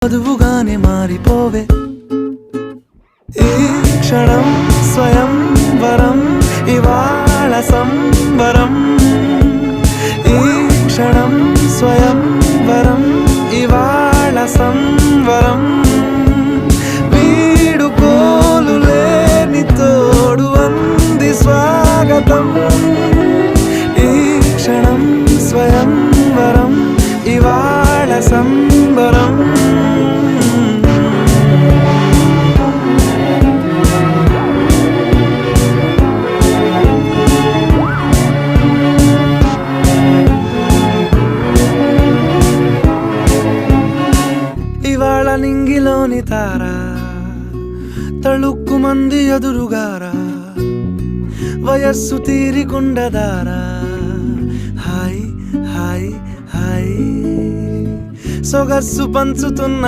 వధువుగానే మారిపోవే ఈ క్షణం స్వయం వరం ఇవాళ సంబరం ఈ క్షణం స్వయం వరం ఇవాళ సంవరం వీడుకోలు లేని తోడు అంది స్వాగతం ఈ క్షణం స్వయం వరం ఇవాళ సంబరం ఇవాళ నింగిలోని తారా తళుక్కు మంది ఎదురుగారా వయస్సు తీరికుండదారా హాయ్ హాయ్ హాయ్ సొగస్సు పంచుతున్న